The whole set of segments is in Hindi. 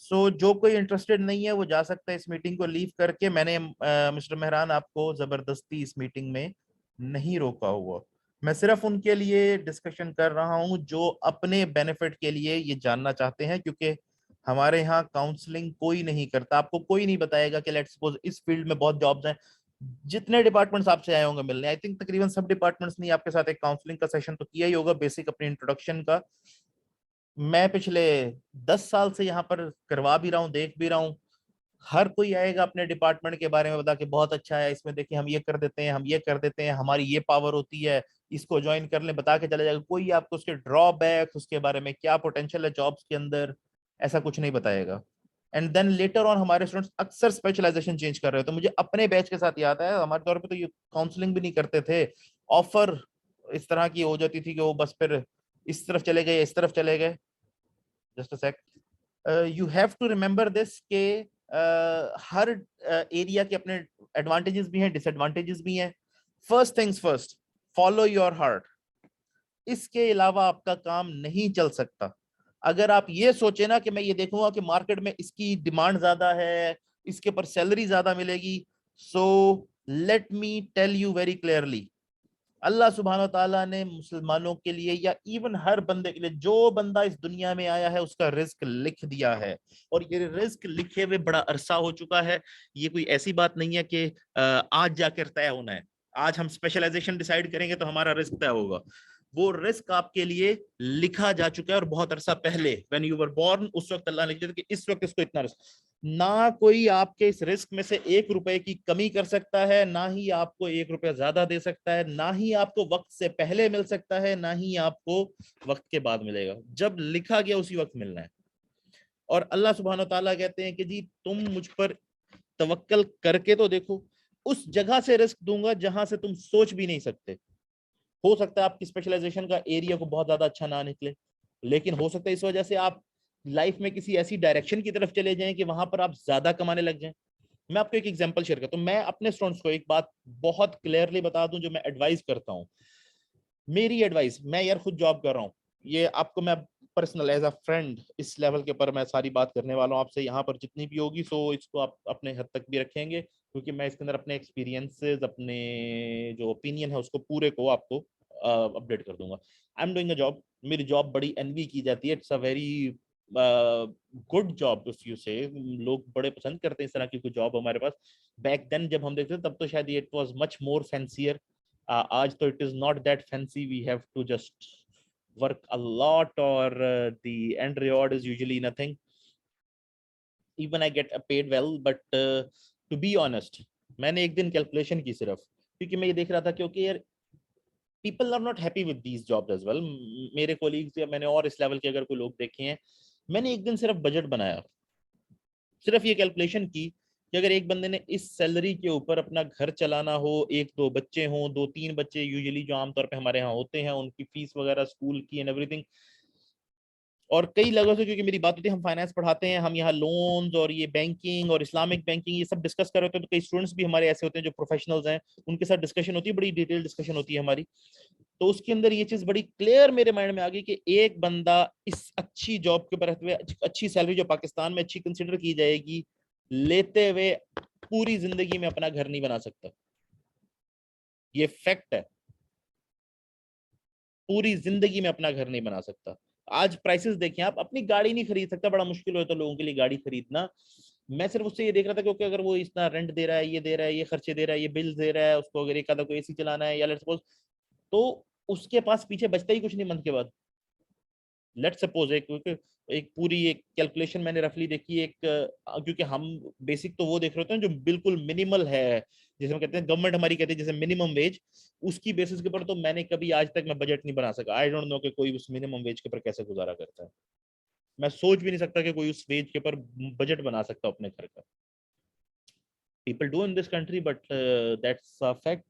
जो कोई इंटरेस्टेड नहीं है वो जा सकता है इस मीटिंग को लीव करके। मैंने मिस्टर मेहरान आपको जबरदस्ती इस मीटिंग में नहीं रोका हुआ। मैं सिर्फ उनके लिए डिस्कशन कर रहा हूं जो अपने बेनिफिट के लिए ये जानना चाहते हैं, क्योंकि हमारे यहाँ काउंसलिंग कोई नहीं करता। आपको कोई नहीं बताएगा कि लेट्स सपोज इस फील्ड में बहुत जॉब्स हैं। जितने डिपार्टमेंट्स आपसे आए होंगे मिलने, आई थिंक तकरीबन सब डिपार्टमेंट्स ने आपके साथ एक काउंसलिंग का सेशन तो किया ही होगा, बेसिक अपनी इंट्रोडक्शन का। मैं पिछले 10 साल से यहाँ पर करवा भी रहा हूँ, देख भी रहा हूँ। हर कोई आएगा अपने डिपार्टमेंट के बारे में बता के बहुत अच्छा है, इसमें देखिए हम ये कर देते हैं, हम ये कर देते हैं, हमारी ये पावर होती है, इसको ज्वाइन कर ले, बता के चले जाएगा। कोई आपको उसके ड्रॉबैक्स, उसके बारे में क्या पोटेंशियल है जॉब्स के अंदर, ऐसा कुछ नहीं बताएगा। एंड देन लेटर ऑन हमारे स्टूडेंट्स अक्सर स्पेशलाइजेशन चेंज कर रहे हो। तो मुझे अपने बैच के साथ याद है, हमारे दौर पे तो ये काउंसलिंग भी नहीं करते थे। ऑफर इस तरह की हो जाती थी कि वो बस फिर इस तरफ चले गए, इस तरफ चले गए। Just a sec, you have to remember this के हर एरिया के अपने एडवांटेजेस भी हैं, डिसएडवांटेजेस भी हैं। First things first, follow your heart. इसके अलावा आपका काम नहीं चल सकता। अगर आप ये सोचे ना कि मैं ये देखूंगा कि मार्केट में इसकी डिमांड ज्यादा है, इसके पर सैलरी ज्यादा मिलेगी, so let me tell you very clearly, Allah सुब्हानो ताला ने मुसलमानों के लिए या इवन हर बंदे के लिए, जो बंदा इस दुनिया में आया है उसका रिस्क लिख दिया है। और ये रिस्क लिखे हुए बड़ा अरसा हो चुका है। ये कोई ऐसी बात नहीं है कि आज जाकर तय होना है। आज हम स्पेशलाइजेशन डिसाइड करेंगे तो हमारा रिस्क तय होगा। वो रिस्क आपके लिए लिखा जा चुका है, और बहुत अरसा पहले व्हेन यू वर बॉर्न उस वक्त अल्लाह ने लिख दिया था कि इस वक्त इसको इतना रिस्क। ना कोई आपके इस रिस्क में से 1 रुपए की कमी कर सकता है, ना ही आपको 1 रुपया ज्यादा दे सकता है, ना ही आपको वक्त से पहले मिल सकता है, ना ही आपको वक्त के बाद मिलेगा। जब लिखा गया उसी वक्त मिलना है। और अल्लाह सुब्हानो ताला कहते हैं कि जी तुम मुझ पर तवक्कल करके तो देखो, उस जगह से रिस्क दूंगा जहां से तुम सोच भी नहीं सकते। हो सकता है आपकी स्पेशलाइजेशन का एरिया को बहुत ज्यादा अच्छा ना निकले, लेकिन हो सकता है इस वजह से आप लाइफ में किसी ऐसी डायरेक्शन की तरफ चले जाएं कि वहां पर आप ज्यादा कमाने लग जाएं। मैं आपको एक एग्जांपल शेयर करता हूं। मैं अपने स्टूडेंट्स को एक बात बहुत क्लियरली बता दूं, जो मैं एडवाइस करता हूं। मेरी एडवाइस, मैं यार खुद जॉब कर रहा हूं, ये आपको मैं पर्सनल एज अ फ्रेंड इस लेवल के पर मैं सारी बात करने वाला हूं आपसे यहाँ पर जितनी भी होगी, सो इसको आप अपने हद तक भी रखेंगे, क्योंकि मैं इसके अंदर अपने एक्सपीरियंसेस, अपने जो ओपिनियन है उसको पूरे को आपको अपडेट कर दूंगा। I am doing a job, मेरी जॉब बड़ी एनवी की जाती है, it's a very good job if you से। लोग बड़े पसंद करते हैं इस तरह की कोई जॉब हमारे पास। बैक देन जब हम देखते थे तब तो शायद it was much more fancier. आज तो it is not that fancy, we have to just work a lot, और the end reward is usually nothing. Even I get paid well, but to be honest, मैंने एक दिन कैलकुलेशन की सिर्फ, क्योंकि मैं ये देख रहा था क्योंकि यार people are not happy with these jobs as well. मेरे कोलीग्स या मैंने और इस लेवल के अगर कोई लोग देखे हैं, मैंने एक दिन सिर्फ बजट बनाया, सिर्फ ये कैलकुलेशन की कि अगर एक बंदे ने इस सैलरी के ऊपर अपना घर चलाना हो, 1-2 बच्चे हों, 2-3 बच्चे यूजुअली जो आमतौर पे हमारे यहाँ होते हैं, उनकी फीस वगैरह स्कूल की एंड एवरीथिंग। और कई लोगों से क्योंकि मेरी बात होती है, हम फाइनेंस पढ़ाते हैं, हम यहाँ लोन्स और ये बैंकिंग और इस्लामिक बैंकिंग ये सब डिस्कस कर रहे होते हैं, तो कई स्टूडेंट्स भी हमारे ऐसे होते हैं जो प्रोफेशनल्स हैं, उनके साथ डिस्कशन होती है, बड़ी डिटेल डिस्कशन होती है हमारी। तो उसके अंदर ये चीज बड़ी क्लियर मेरे माइंड में आ गई कि एक बंदा इस अच्छी जॉब के ऊपर रहते हुए, अच्छी सैलरी जो पाकिस्तान में अच्छी कंसिडर की जाएगी, लेते हुए पूरी जिंदगी में अपना घर नहीं बना सकता। ये फैक्ट है, पूरी जिंदगी में अपना घर नहीं बना सकता। आज प्राइसेस देखें, आप अपनी गाड़ी नहीं खरीद सकता, बड़ा मुश्किल होता है लोगों के लिए गाड़ी खरीदना। मैं सिर्फ उससे ये देख रहा था क्योंकि अगर वो इतना रेंट दे रहा है, ये दे रहा है, ये खर्चे दे रहा है, ये बिल दे रहा है, उसको अगर एक आधा कोई एसी चलाना है या लेट्स सपोज, तो उसके पास पीछे बचता ही कुछ नहीं मंथ के बाद। लेट सपोज एक पूरी एक कैलकुलेशन मैंने रफली देखी, एक क्योंकि हम बेसिक तो वो देख रहे होते हैं जो बिल्कुल मिनिमल है, जैसे हम कहते हैं गवर्नमेंट हमारी कहती है जैसे मिनिमम वेज, उसकी बेसिस के ऊपर तो मैंने कभी आज तक मैं बजट नहीं बना सका। आई डोंट नो कि कोई उस मिनिमम वेज के ऊपर कैसे गुजारा करता है। मैं सोच भी नहीं सकता कि कोई उस वेज के ऊपर बजट बना सकता अपने घर का। People do in this country but that's a fact.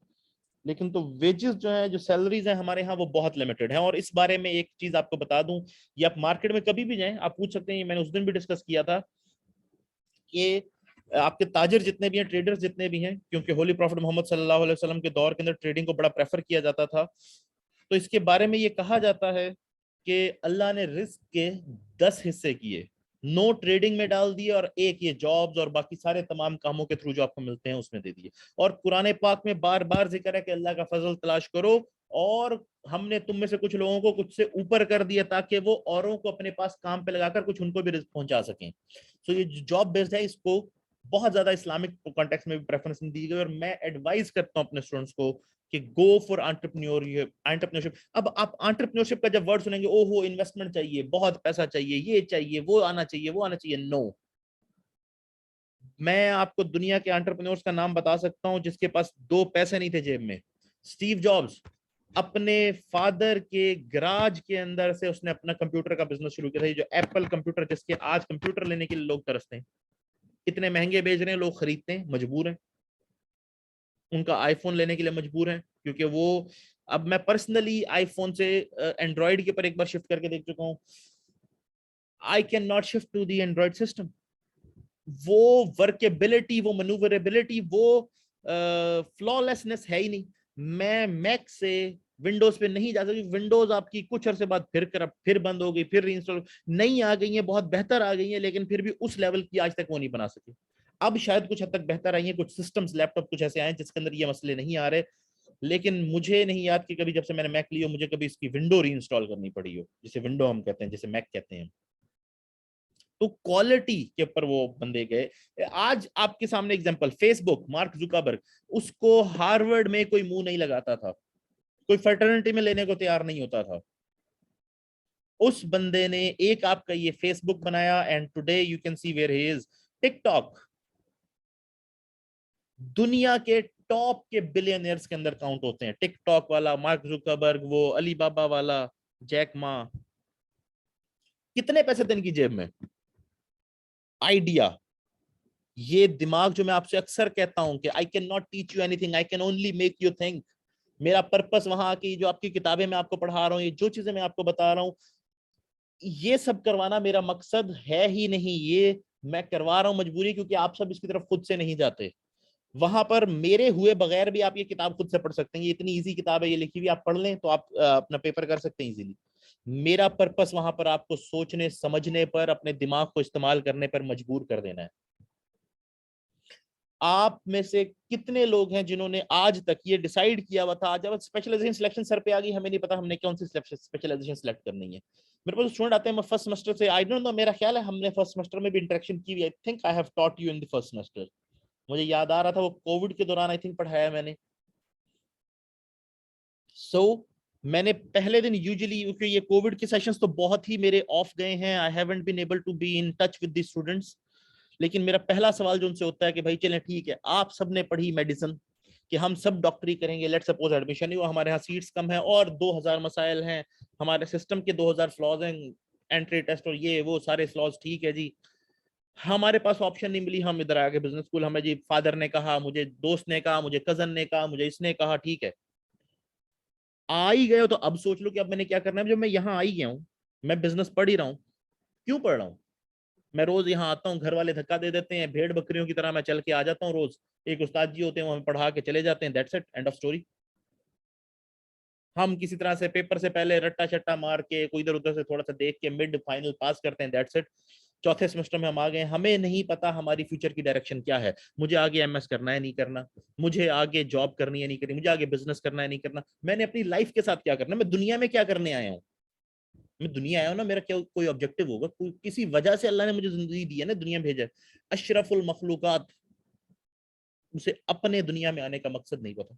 लेकिन तो वेजेस जो है, जो सैलरीज है हमारे यहाँ, वो बहुत लिमिटेड है। और इस बारे में एक चीज आपको बता दूं, ये आप मार्केट में कभी भी जाएं आप पूछ सकते हैं, ये मैंने उस दिन भी डिस्कस किया था कि आपके ताजिर जितने भी हैं, ट्रेडर्स जितने भी हैं, क्योंकि होली प्रॉफिट मोहम्मद सल्लल्लाहु अलैहि वसल्लम के दौर के अंदर ट्रेडिंग को बड़ा प्रेफर किया जाता था। तो इसके बारे में ये कहा जाता है कि अल्लाह ने रिस्क के 10 हिस्से किए, नो ट्रेडिंग में डाल दिए और एक ये जॉब्स और बाकी सारे तमाम कामों के थ्रू जो आपको मिलते हैं उसमें दे दिए। और कुरान पाक में बार बार जिक्र है कि अल्लाह का फजल तलाश करो, और हमने तुम में से कुछ लोगों को कुछ से ऊपर कर दिया ताकि वो औरों को अपने पास काम पे लगाकर कुछ उनको भी रिस्क पहुंचा सकें। तो ये जॉब बेस्ड है, इसको बहुत ज्यादा इस्लामिक कॉन्टेक्स्ट में भी प्रेफरेंस नहीं दी गई। और मैं एडवाइस करता हूँ अपने स्टूडेंट्स को कि गो फॉर एंटरप्रेन्योरशिप। अब आप एंटरप्रेन्योरशिप का जब वर्ड सुनेंगे, ओहो इन्वेस्टमेंट चाहिए, बहुत पैसा चाहिए, ये चाहिए, वो आना चाहिए, वो आना चाहिए, नो। मैं आपको दुनिया के एंटरप्रेन्योर्स का नाम बता सकता हूं जिसके पास दो पैसे नहीं थे जेब में। स्टीव जॉब्स, अपने फादर के गराज के अंदर से उसने अपना कंप्यूटर का बिजनेस शुरू किया था। जो एप्पल कंप्यूटर, जिसके आज कंप्यूटर लेने के लिए लोग तरसते हैं, इतने महंगे बेच रहे हैं, लोग खरीदते हैं, मजबूर हैं, उनका आईफोन लेने के लिए मजबूर हैं, क्योंकि वो, अब मैं पर्सनली आईफोन से एंड्रॉइड के ऊपर एक बार शिफ्ट करके देख चुका हूं। I can not shift to the Android system. वो वर्केबिलिटी, वो मनूवरेबिलिटी, वो फ्लॉलेसनेस है ही नहीं। मैं मैक से विंडोज पे नहीं जा सकती। विंडोज आपकी कुछ अरसे बाद फिर बंद हो गई, फिर रीइंस्टॉल, नई आ गई है, बहुत बेहतर आ गई है, लेकिन फिर भी उस लेवल की आज तक वो नहीं बना सके। अब शायद कुछ हद तक बेहतर आई है, कुछ सिस्टम्स लैपटॉप कुछ ऐसे आए हैं जिसके अंदर ये मसले नहीं आ रहे। लेकिन मुझे नहीं याद कि कभी जब से मैंने मैक ली हो मुझे कभी इसकी विंडो री इंस्टॉल करनी पड़ी हो, जिसे विंडो हम कहते हैं, जिसे मैक कहते हैं। तो क्वालिटी के ऊपर वो बंदे गए। आज आपके सामने एग्जांपल, फेसबुक, मार्क जुकरबर्ग, उसको हार्वर्ड में कोई मुंह नहीं लगाता था, कोई फर्टर्निटी में लेने को तैयार नहीं होता था। उस बंदे ने एक आपका ये फेसबुक बनाया, and today you can see where he is. TikTok, दुनिया के टॉप के बिलियनियर्स के अंदर काउंट होते हैं। टिकटॉक वाला मार्क जुकरबर्ग, वो अली बाबा वाला जैक मा, कितने पैसे थे इनकी जेब में? आइडिया, ये दिमाग जो मैं आपसे अक्सर कहता हूं कि आई can not teach you anything, I can only make you think. मेरा पर्पस वहां की जो आपकी किताबें मैं आपको पढ़ा रहा हूँ, ये जो चीजें मैं आपको बता रहा हूँ, ये सब करवाना मेरा मकसद है ही नहीं। ये मैं करवा रहा हूँ मजबूरी, क्योंकि आप सब इसकी तरफ खुद से नहीं जाते। वहां पर मेरे हुए बगैर भी आप ये किताब खुद से पढ़ सकते हैं। ये इतनी इजी किताब है, ये लिखी हुई, आप पढ़ लें तो आप अपना पेपर कर सकते हैं इजीली। मेरा पर्पस वहां पर आपको सोचने समझने पर, अपने दिमाग को इस्तेमाल करने पर मजबूर कर देना है। आप में से कितने लोग हैं जिन्होंने आज तक ये डिसाइड किया हुआ था, आज अब स्पेशलाइजेशन सिलेक्शन सर पे आ गई, हमें नहीं पता हमने कौन सी स्पेशलाइजेशन सिलेक्ट करनी है। मेरे पास स्टूडेंट आते हैं फर्स्ट सेमेस्टर से, आई डोंट नो, मेरा ख्याल है हमने फर्स्ट सेमेस्टर में भी इंटरेक्शन की हुई, I think I have taught you in the first semester. मुझे याद आ रहा था वो कोविड के दौरान आई थिंक पढ़ाया मैंने। मैंने पहले दिन यूजुअली, क्योंकि ये कोविड के सेशंस तो बहुत ही मेरे ऑफ गए हैं, I haven't been able to be in touch with the students. लेकिन मेरा पहला सवाल जो उनसे होता है कि भाई चलें ठीक है, आप सबने पढ़ी मेडिसिन कि हम सब डॉक्टरी करेंगे, लेट सपोज एडमिशन ही हुआ, हमारे यहाँ सीट्स कम है और 2000 मसाइल हैं, हमारे सिस्टम के 2000 फ्लॉज हैं, एंट्री टेस्ट और ये वो सारे फ्लॉज, ठीक है जी, हमारे पास ऑप्शन नहीं मिली, हम इधर आ गए बिजनेस स्कूल। हमें जी फादर ने कहा, मुझे दोस्त ने कहा, मुझे कजन ने कहा, मुझे इसने कहा, ठीक है आ ही गए हो, तो अब सोच लो कि अब मैंने क्या करना है। जब मैं यहाँ आ ही गया हूँ, मैं बिजनेस पढ़ ही रहा हूँ, क्यों पढ़ रहा हूँ? मैं रोज यहाँ आता हूँ, घर वाले धक्का दे देते हैं, भेड़ बकरियों की तरह मैं चल के आ जाता हूँ रोज। एक उस्ताद जी होते हैं, वो हमें पढ़ा के चले जाते हैं, that's it, end of story. हम किसी तरह से पेपर से पहले रट्टा शट्टा मार के, कोई इधर उधर से थोड़ा सा देख के मिड फाइनल पास करते हैं, दैट्स इट। चौथे सेमेस्टर में हम आ गए, हमें नहीं पता हमारी फ्यूचर की डायरेक्शन क्या है। मुझे आगे एमएस करना है नहीं करना, मुझे आगे जॉब करनी है नहीं करनी, मुझे आगे बिजनेस करना है नहीं करना, मैंने अपनी लाइफ के साथ क्या करना है, मैं दुनिया में क्या करने आया हूँ। मैं दुनिया आया हूं ना, मेरा क्या कोई ऑब्जेक्टिव होगा, कोई किसी वजह से अल्लाह ने मुझे जिंदगी दी है ना, दुनिया भेजा है। अशरफुल मखलूकात, उसे अपने दुनिया में आने का मकसद नहीं पता।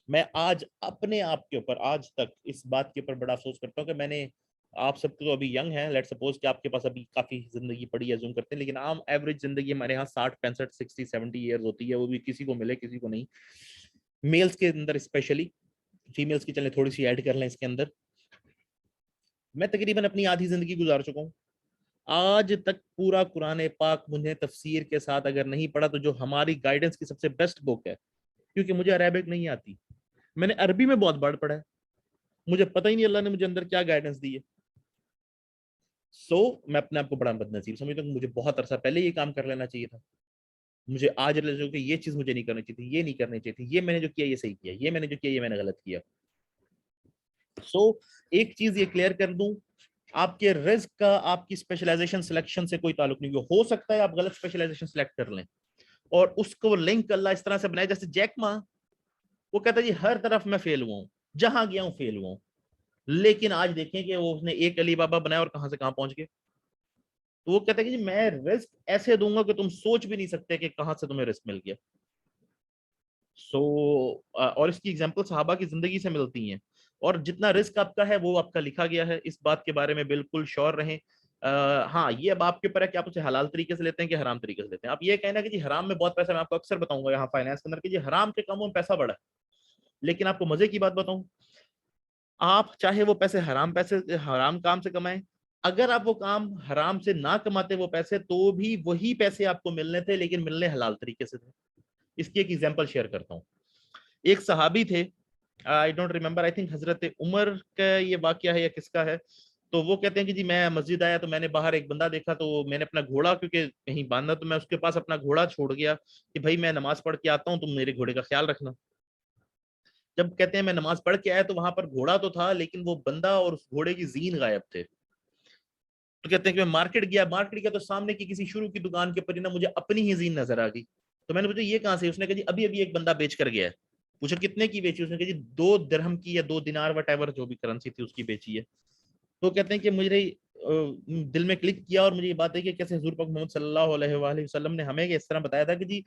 मैं आज अपने आप के ऊपर आज तक इस बात के ऊपर बड़ा अफसोस करता हूँ कि मैंने, आप सब तो अभी यंग हैं, लेट सपोज कि आपके पास अभी काफी जिंदगी पड़ी है, जूम करते हैं, लेकिन आम एवरेज जिंदगी हमारे यहाँ 60 65 60 70 ईयर्स होती है, वो भी किसी को मिले किसी को नहीं, मेल्स के अंदर स्पेशली। फीमेल्स की चले थोड़ी सी ऐड कर लें इसके अंदर। मैं तकरीबन अपनी आधी जिंदगी गुजार चुका हूँ। आज तक पूरा कुरान पाक मुझे तफसीर के साथ अगर नहीं पढ़ा, तो जो हमारी गाइडेंस की सबसे बेस्ट बुक है, क्योंकि मुझे अरेबिक नहीं आती, मैंने अरबी में बहुत बार पढ़ा है, मुझे पता ही नहीं अल्लाह ने मुझे अंदर क्या गाइडेंस दी है। मैं अपने आप को बड़ा बदनसीब समझता हूँ, मुझे बहुत अरसा पहले ये काम कर लेना चाहिए था। मुझे आज रियलाइज हो कि ये चीज मुझे नहीं करनी चाहिए थी, ये नहीं करनी चाहिए थी, ये मैंने जो किया ये सही किया, ये मैंने जो किया ये मैंने गलत किया। एक चीज ये क्लियर कर दूं, आपके रिस्क का आपकी स्पेशलाइजेशन सिलेक्शन से कोई ताल्लुक नहीं हो सकता है आप गलत स्पेशलाइजेशन सिलेक्ट कर लें और उसको लिंक अल्लाह इस तरह से बनाए, जैसे जैक मा, वो कहता है जी हर तरफ मैं फेल हुआ हूं, जहां गया हूं फेल हुआ हूं, लेकिन आज देखें कि वो उसने एक अली बाबा बनाया और कहां से कहां पहुंच गए। तो वो कहता है कि जी मैं रिस्क ऐसे दूंगा कि तुम सोच भी नहीं सकते कि कहां से तुम्हें रिस्क मिल गया। सो और इसकी एग्जांपल सहाबा की जिंदगी से मिलती हैं। और जितना रिस्क आपका है वो आपका लिखा गया है, इस बात के बारे में बिल्कुल श्योर रहें। हाँ, ये अब आपके ऊपर है कि आप उसे हलाल तरीके से लेते हैं कि हराम तरीके से लेते हैं। आप ये कहना कि जी हराम में बहुत पैसा, मैं आपको अक्सर बताऊंगा यहाँ फाइनेंस के अंदर कि जी हराम के कामों में पैसा बड़ा है। लेकिन आपको मजे की बात बताऊं, आप चाहे वो पैसे हराम काम से कमाएं, अगर आप वो काम हराम से ना कमाते वो पैसे, तो भी वही पैसे आपको मिलने थे, लेकिन मिलने हलाल तरीके से थे। इसकी एक एग्जांपल शेयर करता हूँ। एक सहाबी थे, I don't remember, I think हजरत उमर का ये वाकया है या किसका है। तो वो कहते हैं कि जी मैं मस्जिद आया तो मैंने बाहर एक बंदा देखा, तो मैंने अपना घोड़ा क्योंकि कहीं बांधा, तो मैं उसके पास अपना घोड़ा छोड़ गया कि भाई मैं नमाज पढ़ के आता हूँ, तुम मेरे घोड़े का ख्याल रखना। जब कहते हैं मैं नमाज पढ़ के आया तो वहां पर घोड़ा तो था, लेकिन वो बंदा और उस घोड़े की जीन गायब थे। तो कहते हैं कि मैं मार्केट गया तो सामने की किसी शुरू की दुकान के ऊपर ही ना मुझे अपनी ही जीन नजर आ गई। तो मैंने पूछा ये कहां से? उसने कहा जी अभी अभी एक बंदा बेच कर गया है। पूछा कितने की बेची? उसने कहा जी 2 दिरहम की या 2 दिनार वट जो भी करेंसी थी उसकी बेची है। तो कहते हैं कि मुझे दिल में क्लिक किया और मुझे ये बात है कि कैसे हुजूर पाक मोहम्मद सल्लल्लाहु अलैहि वसल्लम ने हमें इस तरह बताया था कि जी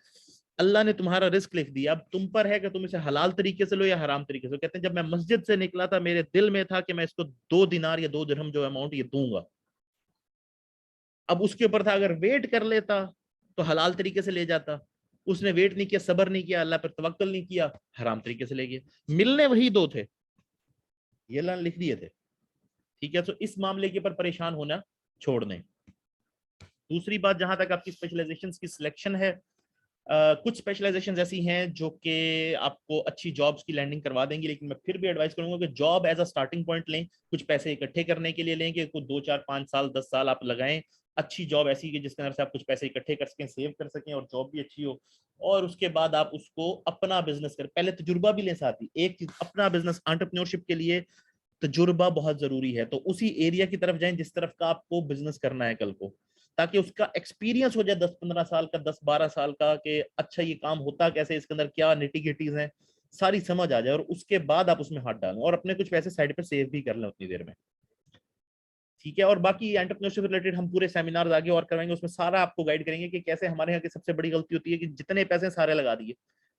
अल्लाह ने तुम्हारा रिस्क लिख दिया, अब तुम पर है कि तुम इसे हलाल तरीके से लो या हराम तरीके से। कहते हैं जब मैं मस्जिद से निकला था मेरे दिल में था कि मैं इसको 2 दिनार या 2 दिरहम जो अमाउंट ये दूंगा। अब उसके ऊपर था अगर वेट कर लेता तो हलाल तरीके से ले जाता। उसने वेट नहीं किया, सबर नहीं किया, अल्लाह पर तवक्कल नहीं किया, हराम तरीके से ले गया। मिलने वही दो थे, ये अल्लाह ने लिख दिए थे। ठीक है, तो इस मामले के ऊपर परेशान होना छोड़ दें। दूसरी बात, जहां तक आपकी स्पेशलाइजेशन की सिलेक्शन है, कुछ स्पेशलाइजेशन ऐसी हैं जो कि आपको अच्छी जॉब्स की लैंडिंग करवा देंगी, लेकिन मैं फिर भी एडवाइस करूंगा कि job as a starting point लें, कुछ पैसे इकट्ठे करने के लिए लें कि कुछ 2 4 5 साल 10 साल आप लगाएं। अच्छी जॉब ऐसी कि जिसके अंदर से आप कुछ पैसे इकट्ठे कर सकें, सेव कर सकें और जॉब भी अच्छी हो। और उसके बाद आप उसको अपना बिजनेस करें, पहले तजुर्बा भी लें साथ ही। एक चीज, अपना बिजनेस एंटरप्रेन्योरशिप के लिए तजुर्बा बहुत जरूरी है, तो उसी एरिया की तरफ जाएं जिस तरफ का आपको बिजनेस करना है कल को, ताकि उसका एक्सपीरियंस हो जाए 10 15 साल का, 10 12 साल का, कि अच्छा ये काम होता कैसे, इसके अंदर क्या निटिगिटीज हैं, सारी समझ आ जाए। और उसके बाद आप उसमें हाथ डालें और अपने कुछ पैसे साइड पे सेव भी कर लें उतनी देर में। ठीक है, और बाकी एंटरप्रेन्योरशिप रिलेटेड हम पूरे सेमिनार आगे और करवाएंगे, उसमें सारा आपको गाइड करेंगे कि कैसे। हमारे यहाँ की सबसे बड़ी गलती होती है कि जितने पैसे सारे लगा दिए,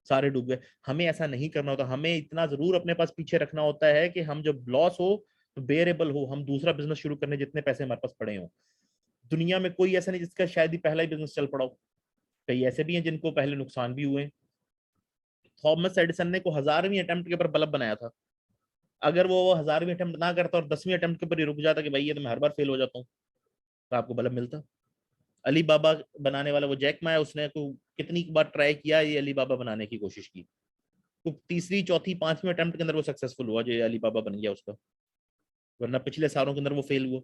सारे डूब गए। हमें ऐसा नहीं करना होता, हमें इतना जरूर अपने पास पीछे रखना होता है कि हम जब लॉस हो तो बेरेबल हो, हम दूसरा बिजनेस शुरू करने जितने पैसे हमारे पास पड़े हों। दुनिया में कोई ऐसा नहीं जिसका शायद ही पहला ही बिजनेस चल पड़ा हो, कई ऐसे भी हैं जिनको पहले नुकसान भी हुए। थॉमस एडिसन ने को 1000वीं अटेम्प्ट के ऊपर बल्ब बनाया था। अगर वो 1000वीं अटेम्प्ट ना करता और 10वीं अटेम्प्ट के ऊपर ही रुक जाता कि भाई ये तो मैं हर बार फेल हो जाता हूँ, तो आपको बल्ब मिलता। अली बाबा बनाने वाला वो जैक मा है, उसने को कितनी बार ट्राई किया ये अली बाबा बनाने की कोशिश की, तो तीसरी चौथी पांचवी अटेम्प्ट के अंदर वो सक्सेसफुल हुआ, जो अली बाबा बन गया उसका। वरना पिछले सालों के अंदर वो फेल हुआ।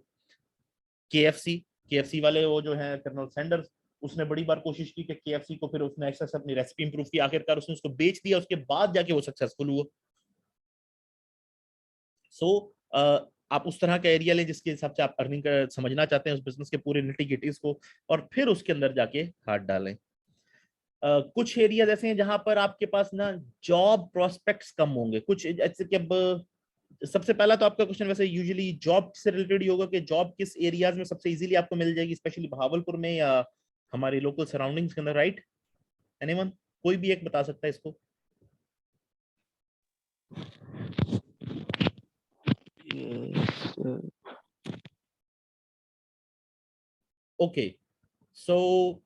केएफसी, केएफसी वाले वो जो है कर्नल सैंडर्स, उसने बड़ी बार कोशिश की कि केएफसी को, फिर उसने ऐसा अपनी रेसिपी इंप्रूव की, आखिरकार उसने उसको बेच दिया, उसके बाद जाके वो सक्सेसफुल हुआ। सो आप उस तरह का एरिया लें जिसके हिसाब से आप अर्निंग समझना चाहते हैं उस बिजनेस के पूरे निटिगिटीज को, और फिर उसके अंदर जाके हाथ डालें। कुछ एरियाज ऐसे हैं जहां पर आपके पास ना जॉब प्रोस्पेक्ट्स कम होंगे, कुछ ऐसे कि अब सबसे पहला तो आपका क्वेश्चन वैसे यूजुअली जॉब से रिलेटेड ही होगा कि जॉब किस एरियाज में सबसे इजीली आपको मिल जाएगी, स्पेशली भावलपुर में या हमारे लोकल सराउंडिंग्स के अंदर, राइट? एनीवन, कोई भी एक बता सकता है इसको? Yes. ओके, सो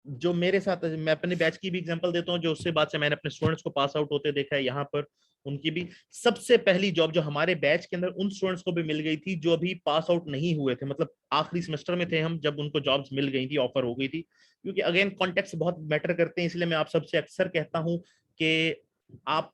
जो मेरे साथ, मैं अपने बैच की भी एग्जांपल देता हूँ, जो उससे बाद से मैंने अपने स्टूडेंट्स को पास आउट होते देखा है यहाँ पर, उनकी भी सबसे पहली जॉब जो हमारे बैच के अंदर उन स्टूडेंट्स को भी मिल गई थी जो अभी पास आउट नहीं हुए थे, मतलब आखिरी सेमेस्टर में थे हम जब उनको जॉब्स मिल गई थी, ऑफर हो गई थी। क्योंकि अगेन कॉन्टेक्स्ट बहुत मैटर करते हैं, इसलिए मैं आप सबसे अक्सर कहता हूँ कि आप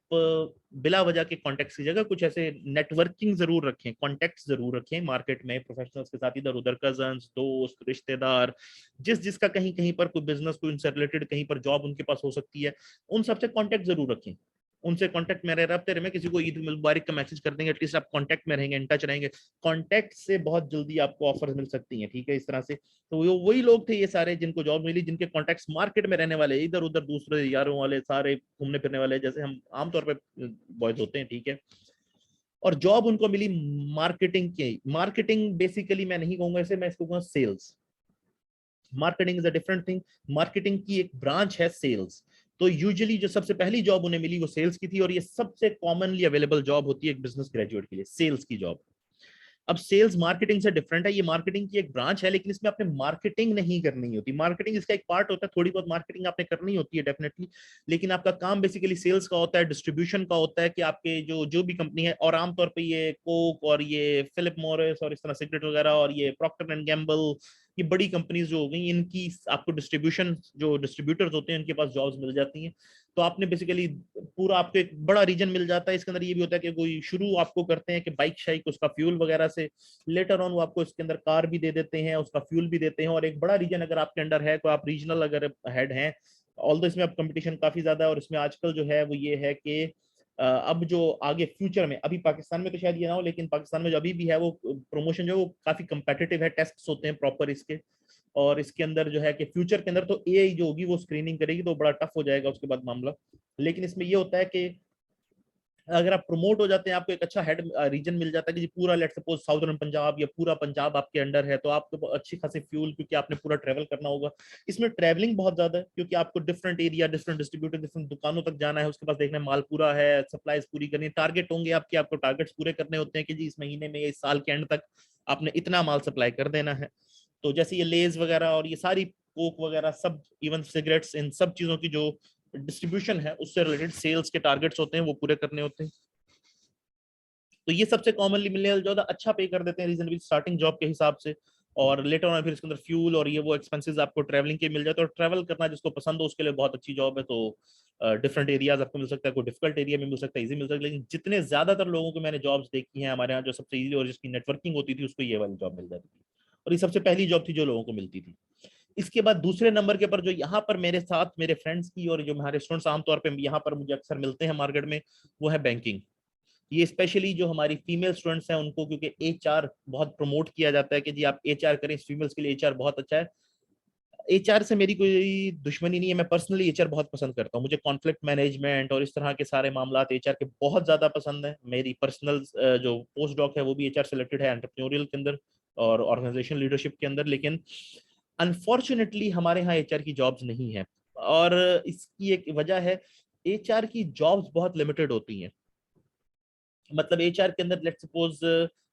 बिला वजह के कॉन्टेक्ट की जगह कुछ ऐसे नेटवर्किंग जरूर रखें, कॉन्टेक्ट जरूर रखें मार्केट में प्रोफेशनल्स के साथ, इधर उधर कजन्स, दोस्त, रिश्तेदार, जिस जिसका कहीं कहीं पर कोई बिजनेस, कोई उनसे रिलेटेड कहीं पर जॉब उनके पास हो सकती है, उन सबसे कॉन्टेक्ट जरूर रखें। उनसे कांटेक्ट में रह हफ्ते में किसी को ईद मुबारक का मैसेज कर देंगे, एटलीस्ट आप कांटेक्ट में रहेंगे, इन टच रहेंगे। कांटेक्ट से बहुत जल्दी आपको ऑफर मिल सकती हैं, ठीक है, इस तरह से। तो वो वही लोग थे ये सारे जिनको जॉब मिली, जिनके कॉन्टेक्ट्स मार्केट में रहने वाले, इधर उधर दूसरे यारों वाले, सारे घूमने फिरने वाले, जैसे हम आमतौर पर बॉयज होते हैं, ठीक है। और जॉब उनको मिली मार्केटिंग की। मार्केटिंग बेसिकली मैं नहीं कहूंगा इसे, मैं इसको कहूंगा sales. Marketing is a different thing. Marketing की एक ब्रांच है सेल्स। तो यूजुअली जो सबसे पहली जॉब उन्हें मिली वो सेल्स की थी, और ये सबसे कॉमनली अवेलेबल जॉब होती है एक बिजनेस ग्रेजुएट के लिए, सेल्स की जॉब। अब सेल्स मार्केटिंग से डिफरेंट है, ये मार्केटिंग की एक ब्रांच है, लेकिन इसमें आपने मार्केटिंग नहीं करनी होती। मार्केटिंग इसका एक पार्ट होता है, थोड़ी बहुत मार्केटिंग आपने करनी होती है डेफिनेटली, लेकिन आपका काम बेसिकली सेल्स का होता है, डिस्ट्रीब्यूशन का होता है, कि आपके जो जो भी कंपनी है, और आमतौर पे ये कोक और ये फिलिप मॉरिस और इस तरह सिगरेट वगैरह और ये प्रॉक्टर एंड गैम्बल, ये बड़ी कंपनीज जो हो गई, इनकी आपको डिस्ट्रीब्यूशन, जो डिस्ट्रीब्यूटर्स होते हैं, इनके पास जॉब्स मिल जाती हैं। तो आपने बेसिकली पूरा, आपको एक बड़ा रीजन मिल जाता है। इसके अंदर ये भी होता है कि कोई शुरू आपको करते हैं कि बाइक शाइक उसका फ्यूल वगैरह से, लेटर ऑन वो आपको इसके अंदर कार भी दे देते हैं, उसका फ्यूल भी देते हैं, और एक बड़ा रीजन अगर आपके अंडर है, तो आप रीजनल अगर हेड हैं, ऑल्दो इसमें अब कंपटीशन काफी ज्यादा है, और इसमें आजकल जो है वो ये है कि अब जो आगे फ्यूचर में, अभी पाकिस्तान में तो शायद ये ना हो, लेकिन पाकिस्तान में जो अभी भी है वो प्रमोशन जो है वो काफी कंपेटिटिव है, टेस्ट होते हैं प्रॉपर इसके। और इसके अंदर जो है कि फ्यूचर के अंदर तो एआई जो होगी वो स्क्रीनिंग करेगी, तो बड़ा टफ हो जाएगा उसके बाद मामला। लेकिन इसमें ये होता है कि अगर आप प्रमोट हो जाते हैं, आपको एक अच्छा हेड रीजन मिल जाता है कि जी पूरा लेट सपोज साउदर्न पंजाब या पूरा पंजाब आपके अंडर है, तो आपको अच्छी खासी फ्यूल, क्योंकि आपने पूरा ट्रेवल करना होगा। इसमें ट्रेवलिंग बहुत ज्यादा है, क्योंकि आपको different area, different distributor, different दुकानों तक जाना है, उसके पास देखना है माल पूरा है, सप्लाईज पूरी करनी है, टारगेट होंगे आपके, आपको टारगेट्स पूरे करने होते हैं कि जी इस महीने में, इस साल के एंड तक आपने इतना माल सप्लाई कर देना है। तो जैसे ये लेज वगैरह और ये सारी कोक वगैरह सब, इवन सिगरेट्स, इन सब चीजों की जो डिस्ट्रीब्यूशन है उससे रिलेटेड सेल्स के टारगेट्स होते हैं, वो पूरे करने होते हैं। तो ये सबसे कॉमनली मिलने वाला ज्यादा अच्छा पे कर देते हैं रीजनबल स्टार्टिंग जॉब के हिसाब से। और लेटर ऑन फिर इसके अंदर फ्यूल और ये वो एक्सपेंसेस आपको ट्रैवलिंग के मिल जाते हैं, और ट्रैवल करना जिसको पसंद हो उसके लिए बहुत अच्छी जॉब है। तो डिफरेंट एरियाज आपको मिल सकता है, कोई डिफिकल्ट एरिया में मिल सकता है, इजी मिल सकता है, लेकिन जितने ज्यादातर लोगों को मैंने जॉब्स देखी हैं हमारे यहाँ, जो सबसे इजी और जिसकी नेटवर्किंग होती थी उसको ये वाली जॉब मिल जाती थी, और ये सबसे पहली जॉब थी जो लोगों को मिलती थी। इसके बाद दूसरे नंबर के पर जो यहाँ पर मेरे साथ मेरे फ्रेंड्स की और जो हमारे स्टूडेंट्स आमतौर पर यहाँ पर मुझे अक्सर मिलते हैं मार्केट में, वो है बैंकिंग। ये स्पेशली जो हमारी फीमेल स्टूडेंट्स हैं उनको, क्योंकि एचआर बहुत प्रमोट किया जाता है कि जी आप एचआर करें, फीमेल्स के लिए एचआर बहुत अच्छा है। एचआर से मेरी कोई दुश्मनी नहीं है, मैं पर्सनली एचआर बहुत पसंद करता हूँ। मुझे कॉन्फ्लिक्ट मैनेजमेंट और इस तरह के सारे मामला एचआर के बहुत ज्यादा पसंद है। मेरी पर्सनल जो पोस्ट डॉक है वो भी एचआर से रिलेटेड है, एंटरप्रेन्योरियल के अंदर और ऑर्गेनाइजेशन लीडरशिप के अंदर। लेकिन अनफॉर्चुनेटली हमारे यहाँ एचआर की जॉब्स नहीं है, और इसकी एक वजह है, एचआर की जॉब्स बहुत लिमिटेड होती हैं। मतलब एचआर के अंदर लेट सपोज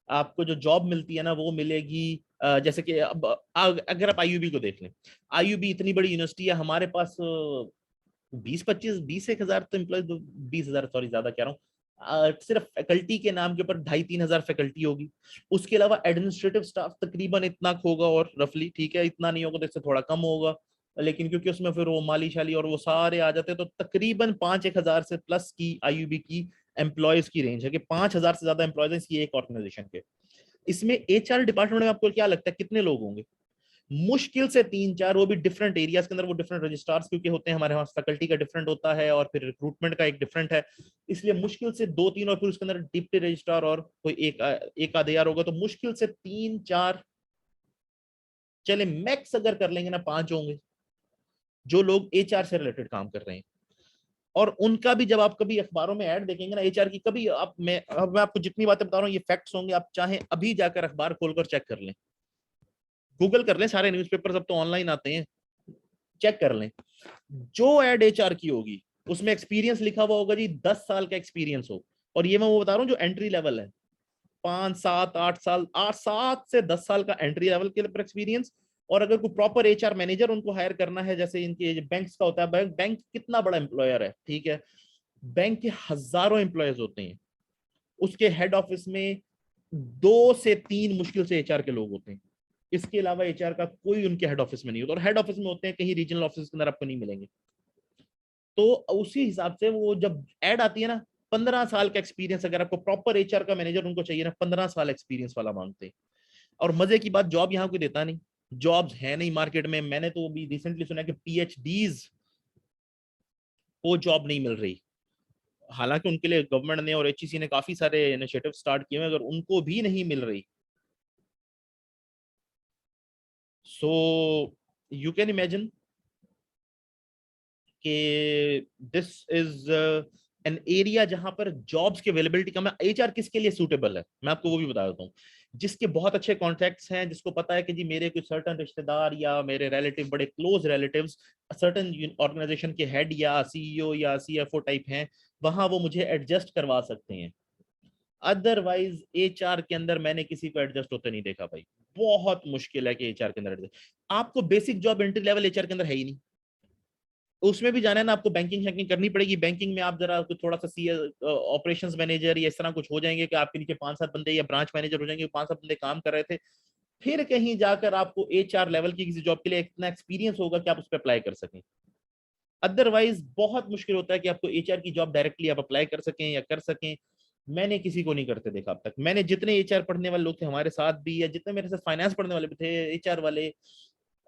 आपको जो जॉब मिलती है ना वो मिलेगी, जैसे कि अब अगर आप आईयूबी को देख लें, आईयूबी इतनी बड़ी यूनिवर्सिटी है, हमारे पास 20-25-20 एक हजार तो एम्प्लॉय, 20 हजार सॉरी ज्यादा कह रहा हूँ, सिर्फ फैकल्टी के नाम के ऊपर 2,500-3,000 फैकल्टी होगी। उसके अलावा एडमिनिस्ट्रेटिव स्टाफ तकरीबन इतना होगा, और रफली ठीक है, इतना नहीं होगा तो इससे थोड़ा कम होगा, लेकिन क्योंकि उसमें फिर वो माली शाली और वो सारे आ जाते हैं, तो तकरीबन 5-1 हजार से प्लस की आईयूबी की एम्प्लॉयज की रेंज है, कि 5,000 से ज्यादा एम्प्लॉयज इसकी एक ऑर्गेनाइजेशन के। इसमें एचआर डिपार्टमेंट में आपको क्या लगता है कितने लोग होंगे? मुश्किल से 3-4, वो भी डिफरेंट एरियाज के अंदर, वो डिफरेंट रजिस्ट्रार्स क्योंकि होते हैं हमारे पास, फैकल्टी का डिफरेंट होता है और फिर रिक्रूटमेंट का एक डिफरेंट है, इसलिए मुश्किल से 2-3, और फिर उसके अंदर डिप्टी रजिस्ट्रार और कोई एक आधे यार होगा, तो मुश्किल से 3-4, चले मैक्स अगर कर लेंगे ना 5 होंगे जो लोग एचआर से रिलेटेड काम कर रहे हैं। और उनका भी जब आप कभी अखबारों में ऐड देखेंगे ना एचआर की, कभी आप मैं आपको जितनी बातें बता रहा हूँ ये फैक्ट्स होंगे, आप चाहें अभी जाकर अखबार खोलकर चेक कर लें, गूगल कर लें, सारे न्यूज़पेपर सब तो ऑनलाइन आते हैं, चेक कर लें। जो एड एचआर की होगी उसमें एक्सपीरियंस लिखा हुआ होगा जी, 10 साल का एक्सपीरियंस हो। और ये मैं वो बता रहा हूँ जो एंट्री लेवल है, 5-7-8 साल, 8-7 से 10 साल का एंट्री लेवल के ऊपर एक्सपीरियंस। और अगर कोई प्रॉपर एचआर मैनेजर उनको हायर करना है, जैसे इनके बैंक्स का होता है, बैंक कितना बड़ा एम्प्लॉयर है, ठीक है, बैंक के हजारों एम्प्लॉयज होते हैं, उसके हेड ऑफिस में 2 से 3 मुश्किल से एचआर के लोग होते हैं। इसके अलावा एचआर का कोई उनके हेड ऑफिस में नहीं होता, और हेड ऑफिस में होते हैं कहीं रीजनल ऑफिस के अंदर आपको नहीं मिलेंगे। तो उसी हिसाब से वो जब ऐड आती है ना, 15 साल का एक्सपीरियंस अगर आपको प्रॉपर एचआर का मैनेजर उनको चाहिए ना, 15 साल एक्सपीरियंस वाला मांगते हैं। और मजे की बात, जॉब यहाँ कोई देता नहीं, जॉब्स है नहीं मार्केट में। मैंने तो अभी रिसेंटली सुना कि पीएचडीज को जॉब नहीं मिल रही, हालांकि उनके लिए गवर्नमेंट ने और एचईसी ने काफी सारे इनिशिएटिव स्टार्ट किए हैं, अगर उनको भी नहीं मिल रही, सो यू कैन इमेजिन कि दिस इज एन एरिया जहां पर जॉब्स की अवेलेबिलिटी कम है। एचआर किसके लिए सूटेबल है, मैं आपको वो भी बता देता हूँ। जिसके बहुत अच्छे कॉन्टैक्ट्स हैं, जिसको पता है कि जी मेरे कोई सर्टन रिश्तेदार या मेरे रिलेटिव, बड़े क्लोज रिलेटिव्स सर्टन ऑर्गेनाइजेशन के हेड या सीईओ या सीएफओ टाइप हैं, वहां वो मुझे एडजस्ट करवा सकते हैं। अदरवाइज एचआर के अंदर मैंने किसी को एडजस्ट होते नहीं देखा भाई। बहुत मुश्किल है कि एचआर के अंदर एडजस्ट, आपको basic job entry level HR के अंदर है ही नहीं। उसमें भी जाना है ना, आपको बैंकिंग शैंकिंग करनी पड़ेगी। बैंकिंग में आप जरा थोड़ा सा सी ऑपरेशंस मैनेजर या इस तरह कुछ हो जाएंगे कि आपके नीचे 5-7 बंदे या ब्रांच मैनेजर हो जाएंगे, 5-7 बंदे काम कर रहे थे। फिर कहीं जाकर आपको एचआर लेवल की किसी जॉब के लिए इतना एक्सपीरियंस होगा कि आप उस पर अप्लाई कर सकें। अदरवाइज बहुत मुश्किल होता है कि आपको एचआर की जॉब डायरेक्टली आप अप्लाई कर सकें या कर सकें। मैंने किसी को नहीं करते देखा अब तक। मैंने जितने एचआर पढ़ने वाले लोग थे हमारे साथ भी, या जितने मेरे साथ फाइनेंस पढ़ने वाले भी थे एचआर वाले,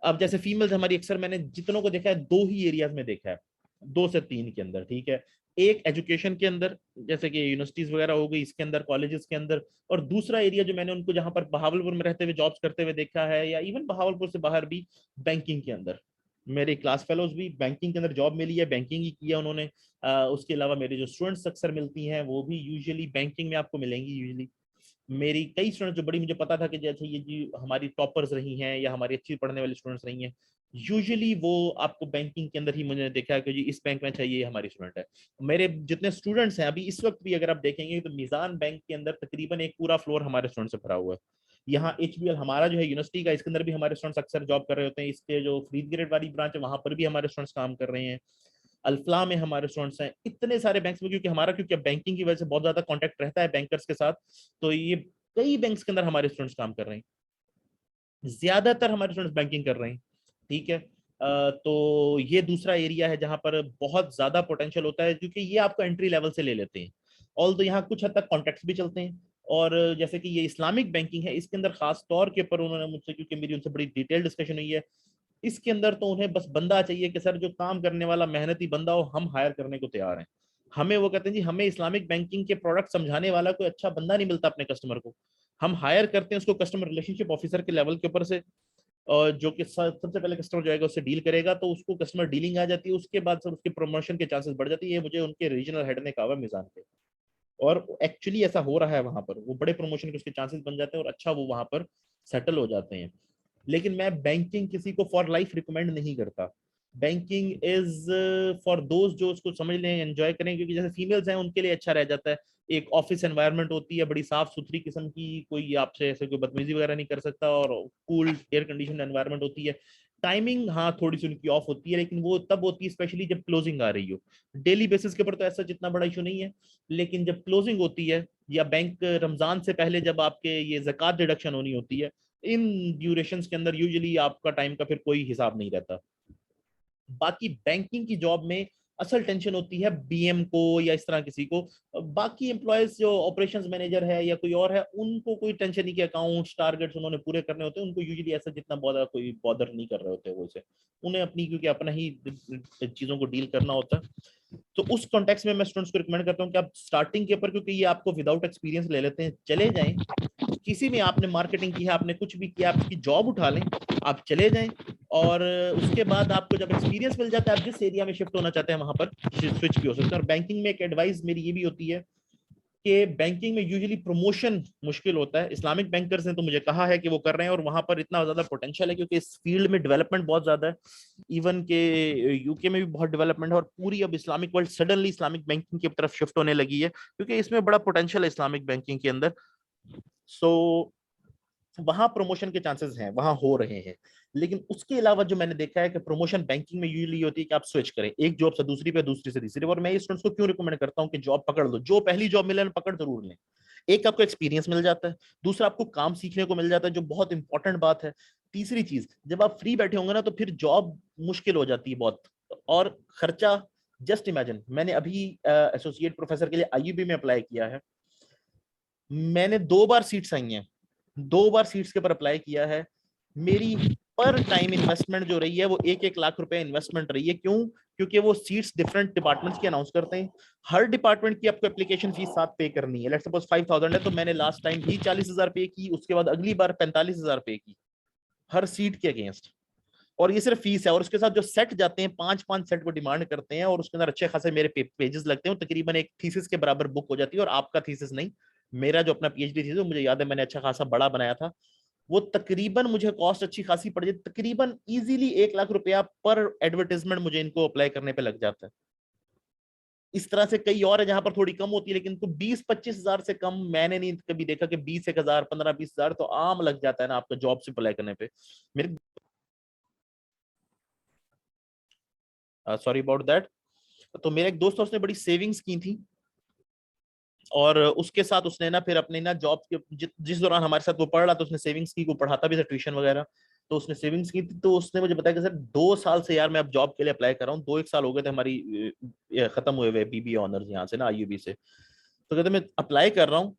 अब जैसे फीमेल्स हमारी, अक्सर मैंने जितनों को देखा है दो ही एरियाज में देखा है, 2 से 3 के अंदर, ठीक है। एक एजुकेशन के अंदर, जैसे कि यूनिवर्सिटीज वगैरह हो गई, इसके अंदर, कॉलेजेस के अंदर। और दूसरा एरिया जो मैंने उनको जहां पर बहावलपुर में रहते हुए जॉब्स करते हुए देखा है, या इवन बहावलपुर से बाहर भी, बैंकिंग के अंदर। मेरे क्लास फेलोज भी बैंकिंग के अंदर जॉब मिली है, बैंकिंग ही किया उन्होंने। उसके अलावा मेरे जो स्टूडेंट्स अक्सर मिलती हैं वो भी यूजुअली बैंकिंग में आपको मिलेंगी यूजुअली। मेरी कई स्टूडेंट्स जो बड़ी, मुझे पता था कि जैसे ये जी हमारी टॉपर्स रही हैं या हमारी अच्छी पढ़ने वाली स्टूडेंट्स रही हैं, यूजुअली वो आपको बैंकिंग के अंदर ही मुझे देखा है कि जी इस बैंक में चाहिए हमारी स्टूडेंट है। मेरे जितने स्टूडेंट्स हैं अभी इस वक्त भी, अगर आप देखेंगे तो मीजान बैंक के अंदर तकरीबन एक पूरा फ्लोर हमारे स्टूडेंट से भरा हुआ है। यहाँ एचबीएल हमारा जो है यूनिवर्सिटी का, इसके अंदर भी हमारे स्टूडेंट्स अक्सर जॉब कर रहे होते हैं। इसके जो फरीद ग्रेड वाली ब्रांच है वहां पर भी हमारे स्टूडेंट्स काम कर रहे हैं। अल्फला में हमारे स्टूडेंट्स हैं, इतने सारे बैंक्स में, क्योंकि बैंकिंग की वजह से बहुत ज्यादा कॉन्टेक्ट रहता है बैंकर्स के साथ। तो ये कई बैंक्स के अंदर हमारे स्टूडेंट्स काम कर रहे हैं, ज्यादातर हमारे स्टूडेंट्स बैंकिंग कर रहे हैं, ठीक है। तो ये दूसरा एरिया है जहां पर बहुत ज्यादा पोटेंशियल होता है, क्योंकि ये आपको एंट्री लेवल से ले लेते हैं। ऑल तो यहाँ कुछ हद तक कॉन्टेक्ट्स भी चलते हैं। और जैसे कि ये इस्लामिक बैंकिंग है, इसके अंदर खास तौर के ऊपर उन्होंने मुझसे, क्योंकि मेरी उनसे बड़ी डिटेल डिस्कशन हुई है, इसके अंदर तो उन्हें बस बंदा चाहिए कि सर जो काम करने वाला मेहनती बंदा हो, हम हायर करने को तैयार हैं। हमें वो कहते हैं जी हमें इस्लामिक बैंकिंग के प्रोडक्ट समझाने वाला कोई अच्छा बंदा नहीं मिलता अपने कस्टमर को। हम हायर करते हैं उसको कस्टमर रिलेशनशिप ऑफिसर के लेवल के ऊपर से, और जो कि सबसे पहले कस्टमर जो आएगा उससे डील करेगा, तो उसको कस्टमर डीलिंग आ जाती है, उसके बाद सर उसके प्रमोशन के चांसेस बढ़ जाती है। ये मुझे उनके रीजनल हेड ने कहा मीजान पे, और एक्चुअली ऐसा हो रहा है वहां पर, वो बड़े प्रमोशन के उसके चांसेस बन जाते हैं और अच्छा वो वहां पर सेटल हो जाते हैं। लेकिन मैं बैंकिंग किसी को फॉर लाइफ रिकमेंड नहीं करता। बैंकिंग इज फॉर दोज जो उसको समझ लें, एंजॉय करें, क्योंकि जैसे फीमेल्स हैं उनके लिए अच्छा रह जाता है। एक ऑफिस एनवायरनमेंट होती है बड़ी साफ सुथरी किस्म की, कोई आपसे ऐसे कोई बदतमीजी वगैरह नहीं कर सकता, और कूल एयर कंडीशन एनवायरनमेंट होती है। टाइमिंग हाँ थोड़ी सी उनकी ऑफ होती है, लेकिन वो तब होती है स्पेशली जब क्लोजिंग आ रही हो। डेली बेसिस के ऊपर तो ऐसा जितना बड़ा इशू नहीं है, लेकिन जब क्लोजिंग होती है, या बैंक रमजान से पहले जब आपके ये ज़कात डिडक्शन होनी होती है, इन ड्यूरेशंस के अंदर यूजुअली आपका टाइम का फिर कोई हिसाब नहीं रहता। बाकी बैंकिंग की जॉब में असल टेंशन होती है बीएम को या इस तरह किसी को। बाकी एम्प्लॉयज जो ऑपरेशंस मैनेजर है या कोई और है, उनको कोई टेंशन नहीं कि अकाउंट्स टारगेट्स उन्होंने पूरे करने होते हैं। उनको यूजुअली ऐसा जितना बहुत कोई बॉदर नहीं कर रहे होते वो से, उन्हें अपनी, क्योंकि अपना ही चीजों को डील करना होता है। तो उस कॉन्टेक्स्ट में मैं स्टूडेंट्स को रिकमेंड करता हूँ कि आप स्टार्टिंग के ऊपर, क्योंकि ये आपको विदाउट एक्सपीरियंस ले लेते हैं, चले जाएं किसी में, आपने मार्केटिंग की है, आपने कुछ भी किया, आपकी जॉब उठा लें, आप चले जाएं। और उसके बाद आपको जब एक्सपीरियंस मिल जाता है, आप जिस एरिया में शिफ्ट होना चाहते हैं वहां पर स्विच भी हो सकते हैं। और बैंकिंग में एक एडवाइस मेरी ये भी होती है कि बैंकिंग में यूजुअली प्रमोशन मुश्किल होता है। इस्लामिक बैंकर्स ने तो मुझे कहा है कि वो कर रहे हैं, और वहां पर इतना ज्यादा पोटेंशियल है, क्योंकि इस फील्ड में डेवलपमेंट बहुत ज्यादा है। इवन के यूके में भी बहुत डेवलपमेंट है, और पूरी अब Islamic world suddenly Islamic banking की तरफ शिफ्ट होने लगी है, क्योंकि इसमें बड़ा पोटेंशियल है इस्लामिक बैंकिंग के अंदर। सो वहां प्रमोशन के चांसेस हैं, वहां हो रहे हैं। लेकिन उसके अलावा जो मैंने देखा है कि प्रमोशन बैंकिंग में यूजुअली होती है कि आप स्विच करें एक जॉब से दूसरी पे, दूसरी से तीसरी। और मैं स्टूडेंट्स को क्यों रिकमेंड करता हूं कि जॉब पकड़ लो, जो पहली जॉब मिले ना पकड़ जरूर लें। एक आपको एक्सपीरियंस मिल जाता है, दूसरा आपको काम सीखने को मिल जाता है, जो बहुत इंपॉर्टेंट बात है। तीसरी चीज, जब आप फ्री बैठे होंगे ना तो फिर जॉब मुश्किल हो जाती है बहुत, और खर्चा। जस्ट इमेजिन, मैंने अभी एसोसिएट प्रोफेसर के लिए आईयूबी में अप्लाई किया है। मैंने 2 बार सीट्स आई हैं, 2 बार सीट्स के ऊपर अप्लाई किया है। मेरी पर टाइम इन्वेस्टमेंट जो रही है वो 1-1 लाख रुपए इन्वेस्टमेंट रही है। क्यों? क्योंकि वो सीट्स डिफरेंट डिपार्टमेंट्स की अनाउंस करते हैं। हर डिपार्टमेंट की आपको एप्लीकेशन फीस साथ पे करनी है। लेट्स सपोज 5000 है, तो मैंने लास्ट टाइम भी 40,000 पे की, उसके बाद अगली बार 45,000 पे की हर सीट के अगेंस्ट। और ये सिर्फ फीस है, और उसके साथ जो सेट जाते हैं 5-5 सेट को डिमांड करते हैं, और उसके अंदर अच्छे खासे मेरे पेजेस लगते हैं, तकरीबन एक थीसिस के बराबर बुक हो जाती है। और आपका थीसिस नहीं, मेरा जो अपना पीएचडी थीसिस, मुझे याद है मैंने अच्छा खासा बड़ा बनाया था, वो तकरीबन मुझे कॉस्ट अच्छी खासी पड़ जाती, तकरीबन इजीली 1 लाख रुपया पर एडवर्टाइजमेंट मुझे इनको अप्लाई करने पे लग जाता है। इस तरह से कई और है जहां पर थोड़ी कम होती है, लेकिन तो 20-25 हजार से कम मैंने नहीं कभी देखा कि 20-1 हजार, 15-20 हजार तो आम लग जाता है ना आपका जॉब से अप्लाई करने पे। मेरे सॉरी अबाउट दैट। तो मेरे एक दोस्त, उसने बड़ी सेविंग्स की थी, और उसके साथ उसने ना फिर अपने ना जॉब के जिस दौरान हमारे साथ वो पढ़ रहा था, उसने सेविंग्स की, वो पढ़ाता भी था ट्यूशन वगैरह, तो उसने सेविंग्स की थी। तो उसने मुझे बताया कि सर 2 साल से यार मैं अब जॉब के लिए अप्लाई कर रहा हूँ, 2-1 साल हो गए थे हमारी खत्म हुए हुए बीबीए ऑनर्स यहाँ से ना आईयूबी से। तो कहते मैं अप्लाई कर रहा हूँ,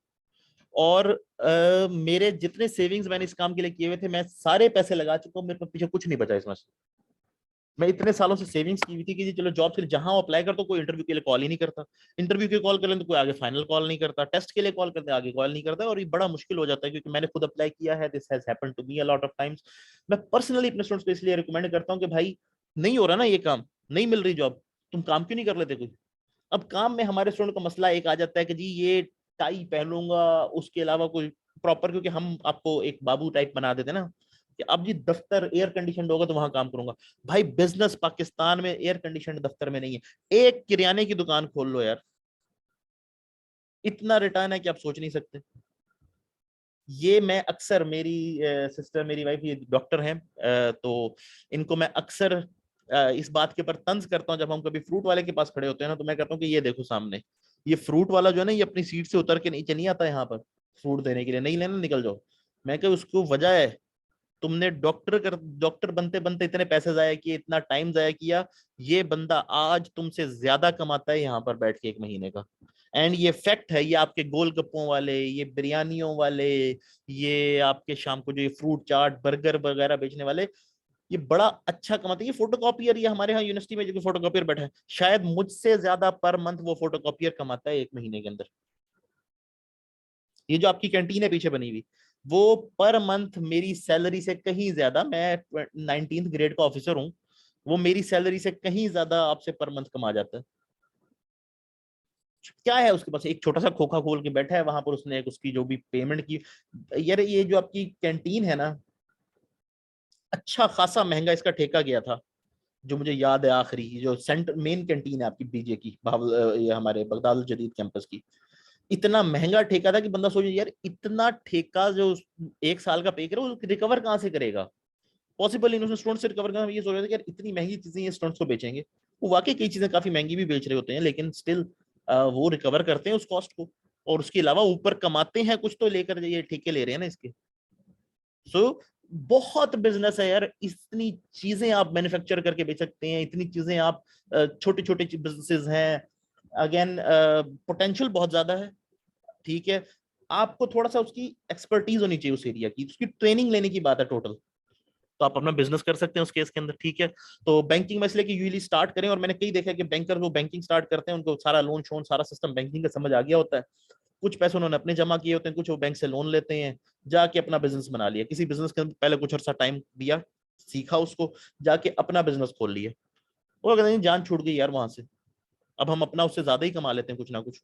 और मेरे जितने सेविंग्स मैंने इस काम के लिए किए हुए थे, मैं सारे पैसे लगा चुका हूँ, मेरे पास पीछे कुछ नहीं बचा इसमें से। मैं इतने सालों से सेविंग्स की हुई थी कि जी चलो जॉब के लिए जहां अप्लाई करता हूँ, कोई इंटरव्यू के लिए कॉल ही नहीं करता, इंटरव्यू के कॉल कर लें तो कोई आगे फाइनल कॉल नहीं करता, टेस्ट के लिए कॉल करते आगे कॉल नहीं करता, और ये बड़ा मुश्किल हो जाता है क्योंकि मैंने खुद अप्लाई किया है, this has happened to me a lot of times. मैं पर्सनली अपने स्टूडेंट्स को इसलिए रिकमेंड करता हूँ कि भाई नहीं हो रहा ना ये काम, नहीं मिल रही जॉब, तुम काम क्यों नहीं कर लेते कोई। अब काम में हमारे स्टूडेंट का मसला एक आ जाता है कि जी ये टाई पहनूंगा, उसके अलावा कोई प्रॉपर, क्योंकि हम आपको एक बाबू टाइप बना देते ना कि अब जी दफ्तर एयर कंडीशन होगा तो वहां काम करूंगा। भाई बिजनेस पाकिस्तान में एयर कंडीशन दफ्तर में नहीं है। एक किराने की दुकान खोल लो यार, इतना रिटर्न है कि आप सोच नहीं सकते। ये मैं अक्सर, मेरी सिस्टर, मेरी वाइफ ये डॉक्टर हैं, तो इनको मैं अक्सर इस बात के ऊपर तंज करता हूँ, जब हम कभी फ्रूट वाले के पास खड़े होते हैं ना, तो मैं कहता हूँ कि ये देखो सामने, ये फ्रूट वाला जो है ना, ये अपनी सीट से उतर के नीचे नहीं आता यहाँ पर फ्रूट देने के लिए, नहीं लेना निकल जाओ। मैं कह उसको वजह है, तुमने डॉक्टर बनते बनते इतने पैसे जाया किए, इतना टाइम जाया किया। ये बंदा आज तुमसे ज्यादा कमाता है यहाँ पर बैठ के 1 महीने का। एंड ये फैक्ट है, ये आपके गोलगप्पों वाले, ये बिरयानियों वाले, ये आपके शाम को जो ये फ्रूट चाट बर्गर वगैरह बेचने वाले, ये बड़ा अच्छा कमाते हैं। ये फोटोकॉपियर, ये हमारे यहाँ यूनिवर्सिटी में जो फोटोकॉपियर बैठा है, शायद मुझसे ज्यादा पर मंथ वो फोटोकॉपियर कमाता है 1 महीने के अंदर। ये जो आपकी कैंटीन है पीछे बनी हुई, वो पर मंथ मेरी सैलरी से कहीं ज्यादा, मैं 19th ग्रेड का ऑफिसर हूँ, वो मेरी सैलरी से कहीं ज्यादा आपसे पर मंथ कमा जाता है। क्या है उसके पास, एक छोटा सा खोखा खोल के बैठा है वहां पर, उसने एक उसकी जो भी पेमेंट की। यार ये जो आपकी कैंटीन है ना, अच्छा खासा महंगा इसका ठेका गया था, जो मुझे याद है आखिरी, जो सेंटर मेन कैंटीन है आपकी बीजे की, ये हमारे बगदाद जदीद कैंपस की, इतना महंगा ठेका था कि बंदा सोचे यार इतना ठेका जो 1 साल का पे करे, वो रिकवर कहाँ से करेगा। पॉसिबल नहीं, उसने स्टूडेंट से रिकवर करना। ये सोच रहे थे कि यार इतनी महंगी चीजें ये स्टूडेंट्स को बेचेंगे, वो वाकई कई चीजें काफी महंगी भी बेच रहे होते हैं, लेकिन स्टिल वो रिकवर करते हैं उस कॉस्ट को, और उसके अलावा ऊपर कमाते हैं कुछ, तो लेकर ये ठेके ले रहे हैं ना इसके। सो बहुत बिजनेस है यार, इतनी चीजें आप मैन्युफैक्चर करके बेच सकते हैं, इतनी चीजें आप, छोटे छोटे बिजनेसेस हैं। अगेन पोटेंशियल बहुत ज्यादा है, ठीक है। आपको थोड़ा सा उसकी एक्सपर्टीज होनी चाहिए उस एरिया की, उसकी ट्रेनिंग लेने की बात है टोटल, तो आप अपना बिजनेस कर सकते हैं उस केस के अंदर, ठीक है। तो बैंकिंग में इसलिए कि यूजली स्टार्ट करें, और मैंने कई देखा कि बैंकर वो बैंकिंग स्टार्ट करते हैं, उनको सारा लोन शोन सारा सिस्टम बैंकिंग का समझ आ गया होता है, कुछ पैसे उन्होंने अपने जमा किए होते हैं, कुछ वो बैंक से लोन लेते हैं, जाके अपना बिजनेस बना लिया, किसी बिजनेस के पहले कुछ अर्सा टाइम दिया, सीखा उसको, जाके अपना बिजनेस खोल लिया, और कहते हैं जान छूट गई यार वहां से, अब हम अपना उससे ज्यादा ही कमा लेते हैं कुछ ना कुछ।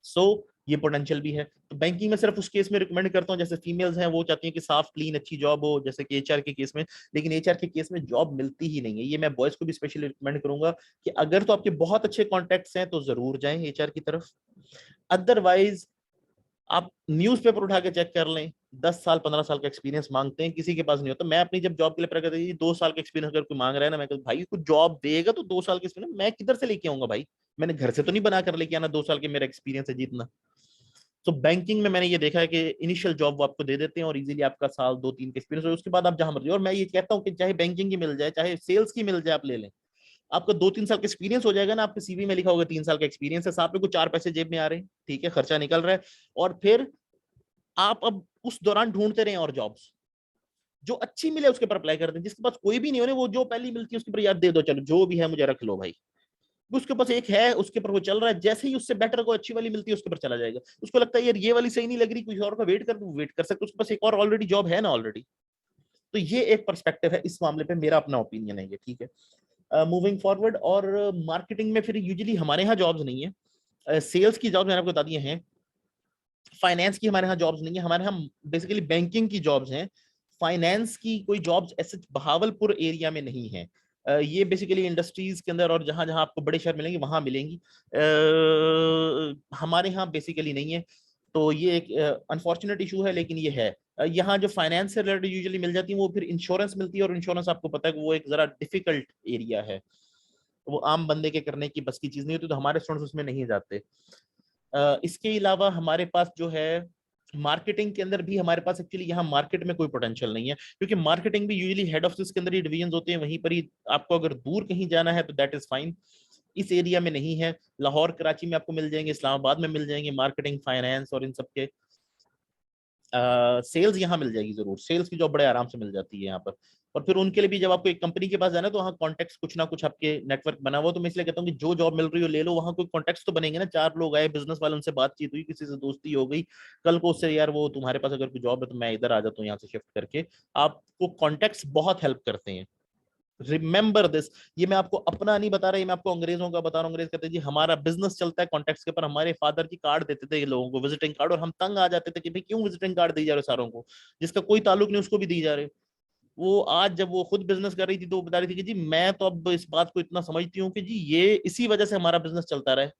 सो ये पोटेंशियल भी है। तो बैंकिंग में सिर्फ उस केस में रिकमेंड करता हूँ जैसे फीमेल्स हैं, वो चाहती हैं कि साफ क्लीन अच्छी जॉब हो, जैसे कि एचआर के केस में। लेकिन एचआर के केस में जॉब मिलती ही नहीं है, ये मैं बॉयज को भी स्पेशली रिकमेंड करूंगा कि अगर तो आपके बहुत अच्छे कॉन्टेक्ट्स हैं तो जरूर जाएं एचआर की तरफ। अदरवाइज आप न्यूज़पेपर उठा के चेक कर लें, 10 साल 15 साल का एक्सपीरियंस मांगते हैं, किसी के पास नहीं होता। मैं अपनी जब जॉब के लिए अप्लाई करता थी, 2 साल का एक्सपीरियंस अगर कोई मांग रहा है ना, मैं कहता भाई कुछ जॉब देगा तो 2 साल का एक्सपीरियंस मैं किधर से लेके आऊंगा भाई, मैंने घर से तो नहीं बना कर लेके आना, 2 साल के मेरा एक्सपीरियंस है जितना। तो बैंकिंग में मैंने ये देखा है कि इनिशियल जॉब वो आपको दे देते हैं, और इजीली आपका साल 2-3 का एक्सपीरियंस हो, उसके बाद आप जहां मर्जी। और मैं ये कहता हूँ कि चाहे बैंकिंग की मिल जाए चाहे सेल्स की मिल जाए, आप ले लें, आपका 2-3 साल का एक्सपीरियंस हो जाएगा ना, आपके सीवी में लिखा होगा 3 साल का एक्सपीरियंस है, साथ में कुछ 4 पैसे जेब में आ रहे हैं, ठीक है, खर्चा निकल रहा है, और फिर आप अब उस दौरान ढूंढते रहे और जॉब्स, जो अच्छी मिले उसके ऊपर अप्लाई करते हैं, जिसके पास कोई भी नहीं हो वो जो पहली मिलती है उसके ऊपर यार दे दो, चलो जो भी है मुझे रख लो भाई। उसके पास एक है, उसके ऊपर वो चल रहा है, जैसे ही उससे बेटर को अच्छी वाली मिलती है उसके ऊपर चला जाएगा। उसको लगता है यार ये वाली सही नहीं लग रही, कोई और का वेट कर सकते, उसके पास एक और ऑलरेडी जॉब है ना ऑलरेडी। तो ये एक पर्सपेक्टिव है इस मामले पे, मेरा अपना ओपिनियन है ये, ठीक है। मूविंग फॉरवर्ड, और मार्केटिंग में फिर यूजुअली हमारे यहाँ जॉब्स नहीं है। सेल्स की जॉब्स मैंने आपको बता दी हैं, फाइनेंस की हमारे यहाँ जॉब्स नहीं है, हमारे यहाँ बेसिकली बैंकिंग की जॉब्स हैं। फाइनेंस की कोई जॉब्स ऐसे बहावलपुर एरिया में नहीं है। ये बेसिकली इंडस्ट्रीज के अंदर और जहां जहां आपको बड़े शहर मिलेंगे वहां मिलेंगी, हमारे यहाँ बेसिकली नहीं है। तो ये एक अनफॉर्चुनेट इशू है, लेकिन ये है। यहाँ जो फाइनेंस से रिलेटेड यूजुअली मिल जाती है वो फिर इंश्योरेंस मिलती है, और इंश्योरेंस आपको पता है कि वो एक जरा डिफिकल्ट एरिया है, वो आम बंदे के करने की बस की चीज नहीं होती, तो हमारे स्टूडेंट्स उसमें नहीं जाते। इसके अलावा हमारे पास जो है मार्केटिंग के अंदर भी हमारे पास एक्चुअली यहाँ मार्केट में कोई पोटेंशियल नहीं है, क्योंकि मार्केटिंग भी यूजुअली हेड ऑफिस के अंदर ही डिवीजन होते हैं, वहीं पर ही आपको अगर दूर कहीं जाना है तो दैट इज फाइन। इस एरिया में नहीं है। लाहौर कराची में आपको मिल जाएंगे, इस्लामाबाद में मिल जाएंगे, मार्केटिंग फाइनेंस और इन सब के। सेल्स यहाँ मिल जाएगी जरूर, सेल्स की जॉब बड़े आराम से मिल जाती है यहाँ पर। और फिर उनके लिए भी जब आपको एक कंपनी के पास जाना है तो वहाँ कॉन्टेक्ट कुछ ना कुछ आपके नेटवर्क बना हुआ, तो मैं इसलिए कहता हूँ कि जो जॉब मिल रही हो ले लो, वहाँ कोई कॉन्टेक्ट तो बनेंगे ना, चार लोग आए बिजनेस वाले, उनसे बातचीत हुई, किसी से दोस्ती हो गई, कल को उससे यार वो तुम्हारे पास अगर कोई जॉब है तो मैं इधर आ जाता हूँ यहाँ से शिफ्ट करके। आपको कॉन्टेक्ट बहुत हेल्प करते हैं, रिमेंबर दिस। ये मैं आपको अपना नहीं बता रहा, ये मैं आपको अंग्रेजों का बता रहा हूँ। अंग्रेज कहते हैं जी हमारा बिजनेस चलता है कॉन्टेक्ट्स के ऊपर। हमारे फादर की कार्ड देते थे ये लोगों को, विजिटिंग कार्ड, और हम तंग आ जाते थे कि भाई क्यों विजिटिंग कार्ड दी जा रहे सारों को, जिसका कोई ताल्लुक नहीं उसको भी दी जा रहे। वो आज जब वो खुद बिजनेस कर रही थी तो वो बता रही थी कि जी मैं तो अब इस बात को इतना समझती हूँ कि जी ये इसी वजह से हमारा बिजनेस चलता रहा है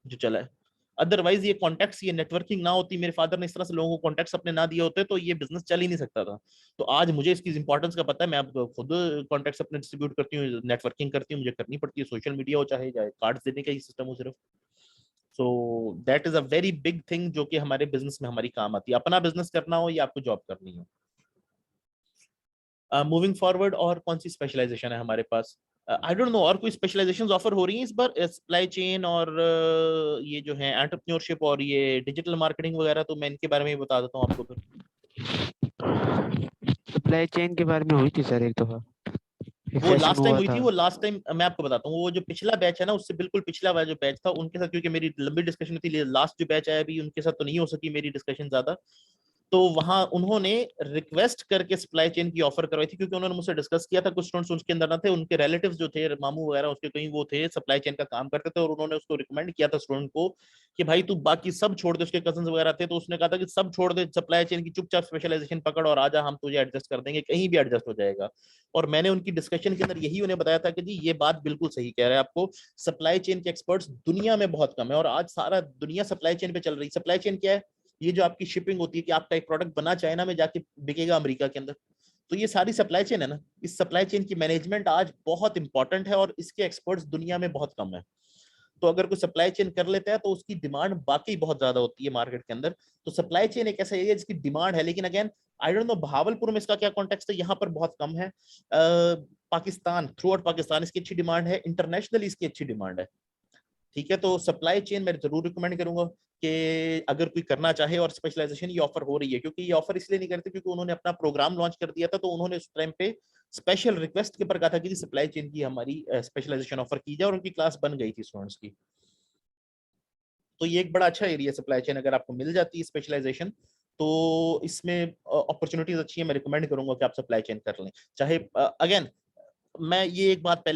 जो चला है। अदरवाइज ये कॉन्टेक्ट्स, ये नेटवर्किंग ना होती, मेरे फादर ने इस तरह से लोगों को कॉन्टेक्ट्स अपने ना दिए होते, तो ये बिजनेस चल ही नहीं सकता था। तो आज मुझे इसकी इंपॉर्टेंस का पता है, मैं अब खुद कॉन्टेक्ट्स अपने डिस्ट्रीब्यूट करती हूँ, नेटवर्किंग करती हूँ, मुझे करनी पड़ती है, सोशल मीडिया हो चाहे कार्ड्स देने का ही सिस्टम हो सिर्फ। So that is a very big thing जो कि हमारे बिजनेस में हमारी काम आती है, अपना बिजनेस करना हो या आपको जॉब करनी हो। मूविंग फॉरवर्ड, और कौन सी स्पेशलाइजेशन है हमारे पास? आई डोंट नो और कोई स्पेशलाइजेशंस ऑफर हो रही हैं इस बार, सप्लाई चेन और ये जो है एंटरप्रेन्योरशिप और ये डिजिटल मार्केटिंग वगैरह, तो मैं इनके बारे में ही बता देता हूँ आपको फिर। सप्लाई चेन के बारे में हुई थी सर एक दफा, एक वो सेशन लास्ट टाइम हुआ हुई थी, था। वो लास्ट टाइम मैं आपको बताता हूँ, वो जो पिछला बैच है ना उससे बिल्कुल पिछला वाला जो बैच था उनके साथ, क्योंकि मेरी लंबी डिस्कशन थी, लास्ट जो बैच आया अभी उनके साथ तो नहीं हो सकी मेरी डिस्कशन ज्यादा। तो वहां उन्होंने रिक्वेस्ट करके सप्लाई चेन की ऑफर करवाई थी, क्योंकि उन्होंने मुझसे डिस्कस किया था, कुछ स्टूडेंट्स उसके अंदर ना थे, उनके रिलेटिव्स जो थे मामू वगैरह उसके कहीं वो थे सप्लाई चेन का काम करते थे, और उन्होंने उसको रिकमेंड किया था स्टूडेंट को कि भाई तू बाकी सब छोड़ दे, उसके कजन वगैरह थे, तो उसने कहा था कि सब छोड़ दे, सप्लाई चेन की चुपचाप स्पेशलाइजेशन पकड़ और आजा, हम तुझे एडजस्ट कर देंगे, कहीं भी एडजस्ट हो जाएगा। और मैंने उनकी डिस्कशन के अंदर यही उन्हें बताया था कि जी ये बात बिल्कुल सही कह रहे हैं, आपको सप्लाई चेन के एक्सपर्ट्स दुनिया में बहुत कम है, और आज सारा दुनिया सप्लाई चेन पे चल रही। सप्लाई चेन क्या है? ये जो आपकी शिपिंग होती है कि आपका एक प्रोडक्ट बना चाइना में जाके बिकेगा अमेरिका के अंदर, तो ये सारी सप्लाई चेन है ना। इस सप्लाई चेन की मैनेजमेंट आज बहुत इंपॉर्टेंट है, और इसके एक्सपर्ट्स दुनिया में बहुत कम है। तो अगर कोई सप्लाई चेन कर लेता है तो उसकी डिमांड बाकी बहुत ज्यादा होती है मार्केट के अंदर। तो सप्लाई चेन एक ऐसा एरिया जिसकी डिमांड है, लेकिन again I don't know Bahawalpur में इसका क्या कॉन्टेक्स्ट है, यहाँ पर बहुत कम है। पाकिस्तान, थ्रू आउट पाकिस्तान इसकी अच्छी डिमांड है, इंटरनेशनली इसकी अच्छी डिमांड है। ठीक है, तो सप्लाई चेन मैं जरूर रिकमेंड करूंगा कि अगर कोई करना चाहे, और स्पेशलाइजेशन ये ऑफर हो रही है, क्योंकि ये ऑफर इसलिए नहीं करते क्योंकि उन्होंने अपना प्रोग्राम लॉन्च कर दिया था, तो उन्होंने उस टाइम पे स्पेशल रिक्वेस्ट के ऊपर कहा था कि सप्लाई चेन की हमारी स्पेशलाइजेशन ऑफर की जाए, और उनकी क्लास बन गई थी स्टूडेंट्स की। तो ये एक बड़ा अच्छा एरिया सप्लाई चेन, अगर आपको मिल जाती है स्पेशलाइजेशन तो इसमें अपॉर्चुनिटीज अच्छी है, मैं रिकमेंड करूंगा कि आप सप्लाई चेन कर लें। चाहे अगेन मैं ये एक बात पहले